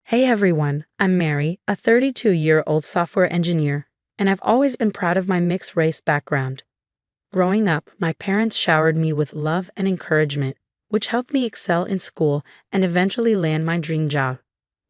Hey everyone, I'm Mary, a 32-year-old software engineer, and I've always been proud of my mixed race background. Growing up, my parents showered me with love and encouragement, which helped me excel in school and eventually land my dream job.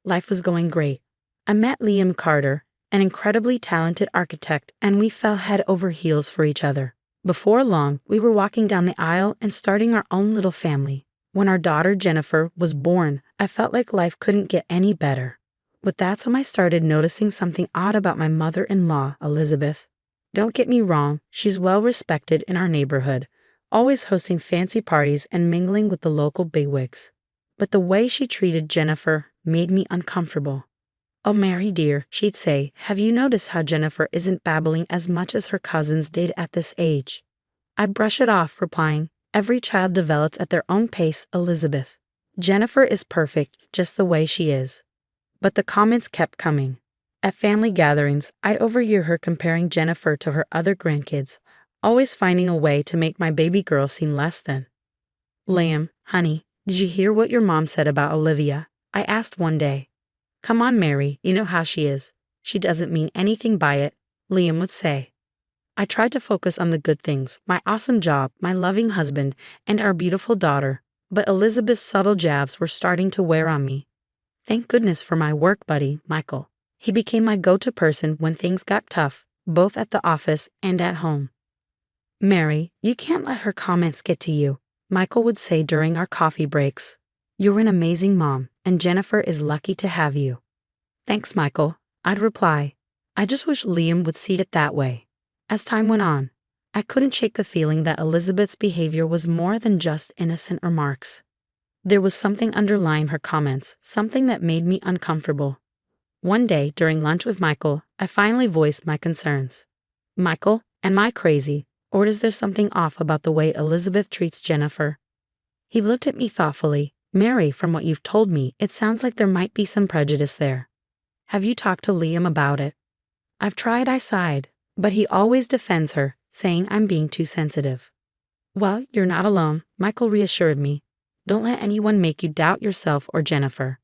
Life was going great. I met Liam Carter, an incredibly talented architect, and we fell head over heels for each other. Before long, we were walking down the aisle and starting our own little family. When our daughter Jennifer was born, I felt like life couldn't get any better. But that's when I started noticing something odd about my mother-in-law, Elizabeth. Don't get me wrong, she's well respected in our neighborhood, always hosting fancy parties and mingling with the local bigwigs. But the way she treated Jennifer made me uncomfortable. "Oh, Mary dear," she'd say, "have you noticed how Jennifer isn't babbling as much as her cousins did at this age?" I'd brush it off, replying, "Every child develops at their own pace, Elizabeth. Jennifer is perfect just the way she is." But the comments kept coming. At family gatherings, I'd overhear her comparing Jennifer to her other grandkids, always finding a way to make my baby girl seem less than. "Liam, honey, did you hear what your mom said about Olivia?" I asked one day. "Come on, Mary, you know how she is. She doesn't mean anything by it," Liam would say. I tried to focus on the good things, my awesome job, my loving husband, and our beautiful daughter, but Elizabeth's subtle jabs were starting to wear on me. Thank goodness for my work buddy, Michael. He became my go-to person when things got tough, both at the office and at home. "Mary, you can't let her comments get to you," Michael would say during our coffee breaks. "You're an amazing mom, and Jennifer is lucky to have you." "Thanks, Michael," I'd reply. "I just wish Liam would see it that way." As time went on, I couldn't shake the feeling that Elizabeth's behavior was more than just innocent remarks. There was something underlying her comments, something that made me uncomfortable. One day, during lunch with Michael, I finally voiced my concerns. "Michael, am I crazy, or is there something off about the way Elizabeth treats Jennifer?" He looked at me thoughtfully. "Mary, from what you've told me, it sounds like there might be some prejudice there. Have you talked to Liam about it?" "I've tried," I sighed, "but he always defends her, saying I'm being too sensitive." "Well, you're not alone," Michael reassured me. "Don't let anyone make you doubt yourself or Jennifer."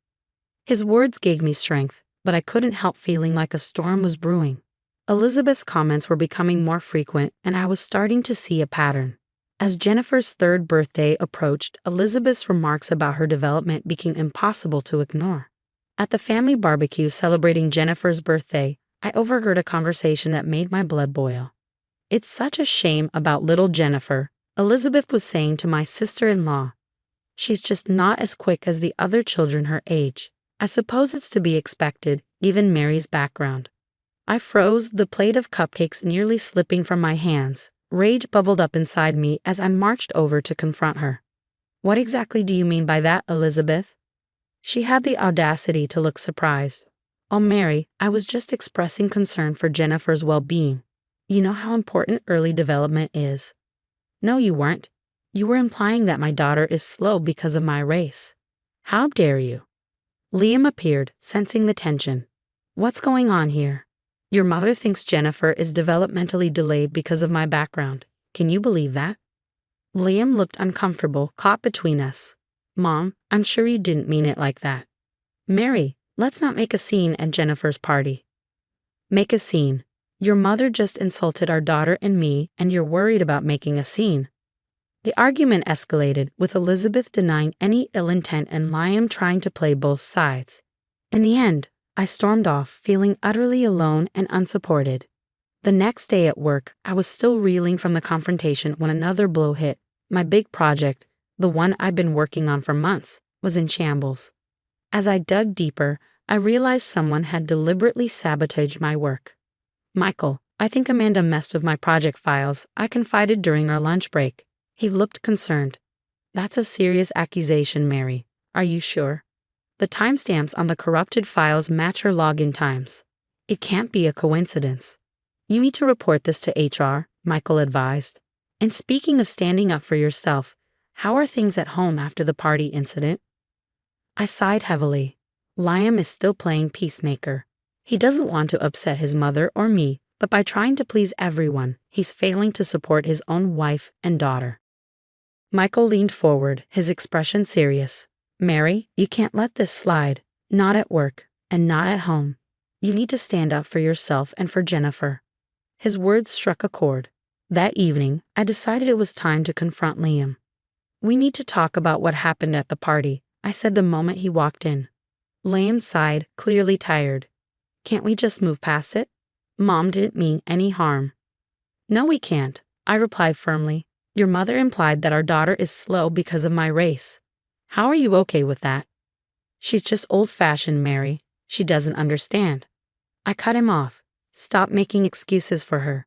His words gave me strength, but I couldn't help feeling like a storm was brewing. Elizabeth's comments were becoming more frequent, and I was starting to see a pattern. As Jennifer's third birthday approached, Elizabeth's remarks about her development became impossible to ignore. At the family barbecue celebrating Jennifer's birthday, I overheard a conversation that made my blood boil. "It's such a shame about little Jennifer," Elizabeth was saying to my sister-in-law. "She's just not as quick as the other children her age. I suppose it's to be expected, given Mary's background." I froze, the plate of cupcakes nearly slipping from my hands. Rage bubbled up inside me as I marched over to confront her. "What exactly do you mean by that, Elizabeth?" She had the audacity to look surprised. "Oh, Mary, I was just expressing concern for Jennifer's well-being. You know how important early development is." "No, you weren't. You were implying that my daughter is slow because of my race." "How dare you?" Liam appeared, sensing the tension. "What's going on here? Your mother thinks Jennifer is developmentally delayed because of my background. Can you believe that?" Liam looked uncomfortable, caught between us. "Mom, I'm sure you didn't mean it like that." "Mary, let's not make a scene at Jennifer's party." "Make a scene? Your mother just insulted our daughter and me, and you're worried about making a scene." The argument escalated, with Elizabeth denying any ill intent and Liam trying to play both sides. In the end, I stormed off, feeling utterly alone and unsupported. The next day at work, I was still reeling from the confrontation when another blow hit. My big project, the one I'd been working on for months, was in shambles. As I dug deeper, I realized someone had deliberately sabotaged my work. "Michael, I think Amanda messed with my project files," I confided during our lunch break. He looked concerned. "That's a serious accusation, Mary. Are you sure? The timestamps on the corrupted files match her login times. It can't be a coincidence." "You need to report this to HR," Michael advised. "And speaking of standing up for yourself, how are things at home after the party incident?" I sighed heavily. Liam is still playing peacemaker. He doesn't want to upset his mother or me, but by trying to please everyone, he's failing to support his own wife and daughter. Michael leaned forward, his expression serious. "Mary, you can't let this slide. Not at work, and not at home. You need to stand up for yourself and for Jennifer. His words struck a chord. That evening, I decided it was time to confront Liam. We need to talk about what happened at the party, I said the moment he walked in. Liam sighed, clearly tired. Can't we just move past it? Mom didn't mean any harm. No, we can't, I replied firmly. Your mother implied that our daughter is slow because of my race. How are you okay with that? She's just old-fashioned, Mary. She doesn't understand. I cut him off. Stop making excuses for her.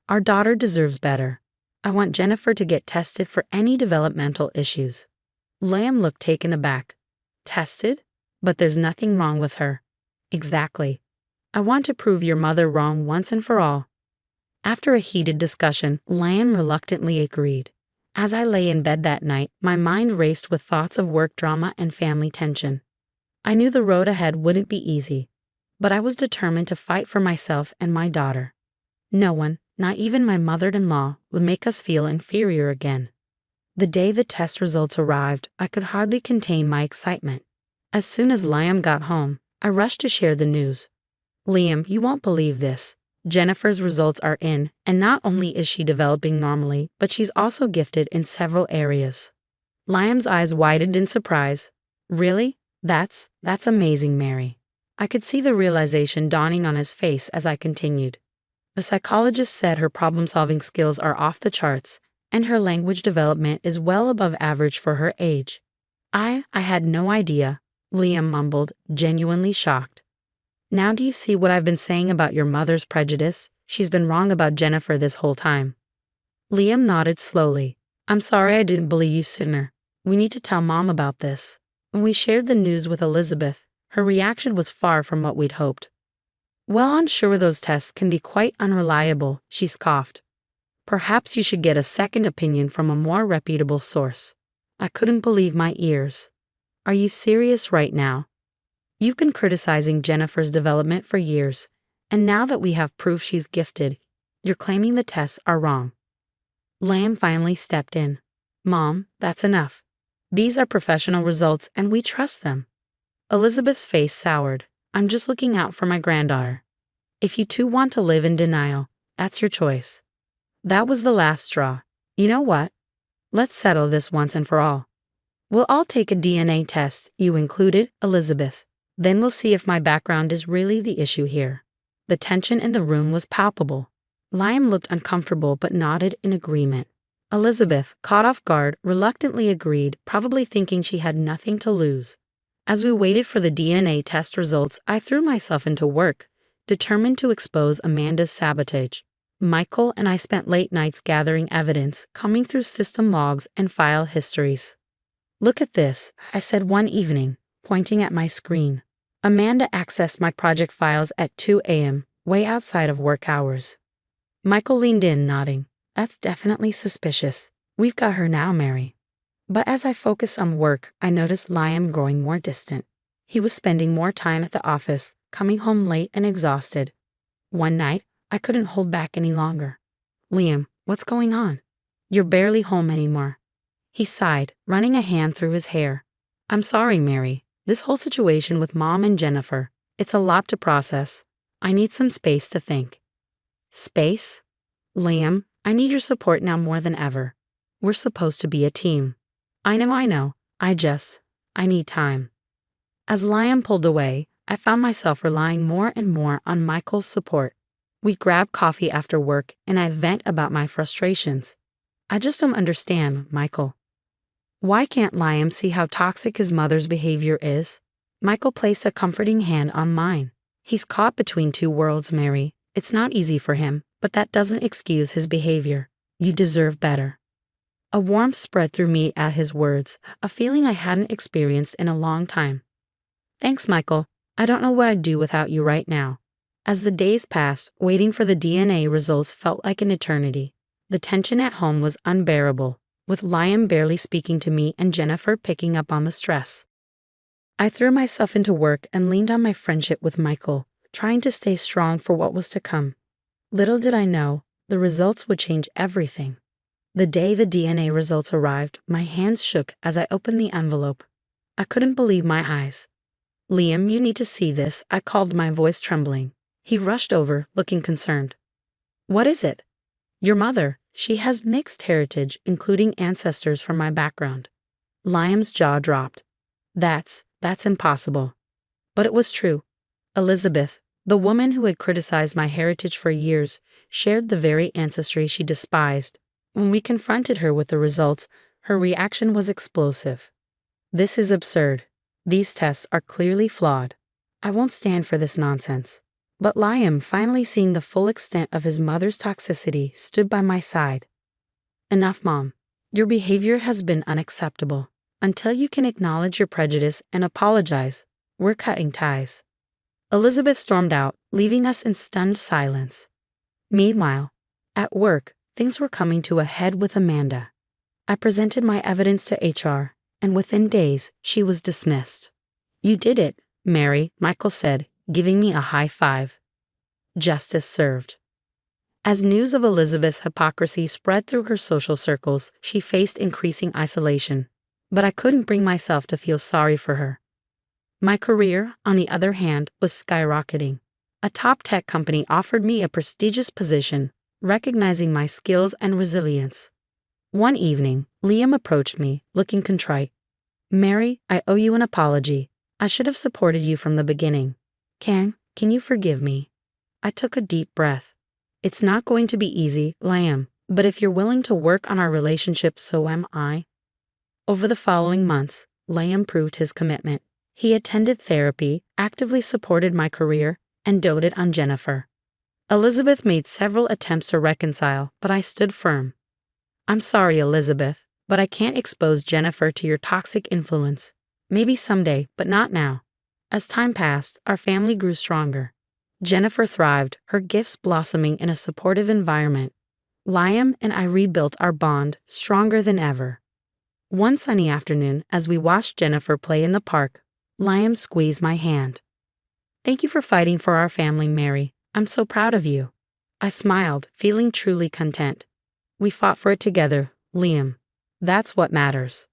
Our daughter deserves better. I want Jennifer to get tested for any developmental issues. Liam looked taken aback. Tested? But there's nothing wrong with her. Exactly. I want to prove your mother wrong once and for all. After a heated discussion, Liam reluctantly agreed. As I lay in bed that night, my mind raced with thoughts of work drama and family tension. I knew the road ahead wouldn't be easy, but I was determined to fight for myself and my daughter. No one, not even my mother-in-law, would make us feel inferior again. The day the test results arrived, I could hardly contain my excitement. As soon as Liam got home, I rushed to share the news. Liam, you won't believe this. Jennifer's results are in, and not only is she developing normally, but she's also gifted in several areas. Liam's eyes widened in surprise. Really? That's amazing, Mary. I could see the realization dawning on his face as I continued. The psychologist said her problem-solving skills are off the charts, and her language development is well above average for her age. I had no idea, Liam mumbled, genuinely shocked. Now do you see what I've been saying about your mother's prejudice? She's been wrong about Jennifer this whole time. Liam nodded slowly. I'm sorry I didn't believe you sooner. We need to tell Mom about this. When we shared the news with Elizabeth, her reaction was far from what we'd hoped. Well, I'm sure those tests can be quite unreliable, she scoffed. Perhaps you should get a second opinion from a more reputable source. I couldn't believe my ears. Are you serious right now? You've been criticizing Jennifer's development for years, and now that we have proof she's gifted, you're claiming the tests are wrong. Liam finally stepped in. Mom, that's enough. These are professional results and we trust them. Elizabeth's face soured. I'm just looking out for my granddaughter. If you two want to live in denial, that's your choice. That was the last straw. You know what? Let's settle this once and for all. We'll all take a DNA test, you included, Elizabeth. Then we'll see if my background is really the issue here. The tension in the room was palpable. Liam looked uncomfortable but nodded in agreement. Elizabeth, caught off guard, reluctantly agreed, probably thinking she had nothing to lose. As we waited for the DNA test results, I threw myself into work, determined to expose Amanda's sabotage. Michael and I spent late nights gathering evidence, combing through system logs and file histories. Look at this, I said one evening, pointing at my screen. Amanda accessed my project files at 2 a.m., way outside of work hours. Michael leaned in, nodding. That's definitely suspicious. We've got her now, Mary. But as I focused on work, I noticed Liam growing more distant. He was spending more time at the office, coming home late and exhausted. One night, I couldn't hold back any longer. Liam, what's going on? You're barely home anymore. He sighed, running a hand through his hair. I'm sorry, Mary. This whole situation with Mom and Jennifer, it's a lot to process. I need some space to think. Space? Liam, I need your support now more than ever. We're supposed to be a team. I know. I need time. As Liam pulled away, I found myself relying more and more on Michael's support. We'd grab coffee after work and I'd vent about my frustrations. I just don't understand, Michael. Why can't Liam see how toxic his mother's behavior is? Michael placed a comforting hand on mine. He's caught between two worlds, Mary. It's not easy for him, but that doesn't excuse his behavior. You deserve better. A warmth spread through me at his words, a feeling I hadn't experienced in a long time. Thanks, Michael. I don't know what I'd do without you right now. As the days passed, waiting for the DNA results felt like an eternity. The tension at home was unbearable, with Liam barely speaking to me and Jennifer picking up on the stress. I threw myself into work and leaned on my friendship with Michael, trying to stay strong for what was to come. Little did I know, the results would change everything. The day the DNA results arrived, my hands shook as I opened the envelope. I couldn't believe my eyes. Liam, you need to see this, I called, my voice trembling. He rushed over, looking concerned. What is it? Your mother. She has mixed heritage, including ancestors from my background. Liam's jaw dropped. That's impossible. But it was true. Elizabeth, the woman who had criticized my heritage for years, shared the very ancestry she despised. When we confronted her with the results, her reaction was explosive. This is absurd. These tests are clearly flawed. I won't stand for this nonsense. But Liam, finally seeing the full extent of his mother's toxicity, stood by my side. Enough, Mom. Your behavior has been unacceptable. Until you can acknowledge your prejudice and apologize, we're cutting ties. Elizabeth stormed out, leaving us in stunned silence. Meanwhile, at work, things were coming to a head with Amanda. I presented my evidence to HR, and within days, she was dismissed. You did it, Mary, Michael said, giving me a high five. Justice served. As news of Elizabeth's hypocrisy spread through her social circles, she faced increasing isolation. But I couldn't bring myself to feel sorry for her. My career, on the other hand, was skyrocketing. A top tech company offered me a prestigious position, recognizing my skills and resilience. One evening, Liam approached me, looking contrite. Mary, I owe you an apology. I should have supported you from the beginning. Can you forgive me? I took a deep breath. It's not going to be easy, Liam, but if you're willing to work on our relationship, so am I. Over the following months, Liam proved his commitment. He attended therapy, actively supported my career, and doted on Jennifer. Elizabeth made several attempts to reconcile, but I stood firm. I'm sorry, Elizabeth, but I can't expose Jennifer to your toxic influence. Maybe someday, but not now. As time passed, our family grew stronger. Jennifer thrived, her gifts blossoming in a supportive environment. Liam and I rebuilt our bond, stronger than ever. One sunny afternoon, as we watched Jennifer play in the park, Liam squeezed my hand. Thank you for fighting for our family, Mary. I'm so proud of you. I smiled, feeling truly content. We fought for it together, Liam. That's what matters.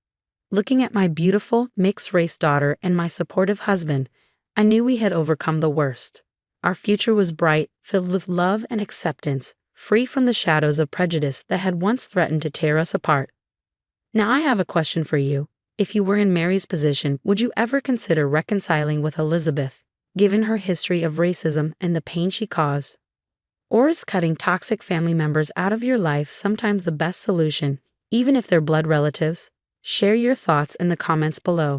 Looking at my beautiful, mixed-race daughter and my supportive husband, I knew we had overcome the worst. Our future was bright, filled with love and acceptance, free from the shadows of prejudice that had once threatened to tear us apart. Now I have a question for you. If you were in Mary's position, would you ever consider reconciling with Elizabeth, given her history of racism and the pain she caused? Or is cutting toxic family members out of your life sometimes the best solution, even if they're blood relatives? Share your thoughts in the comments below.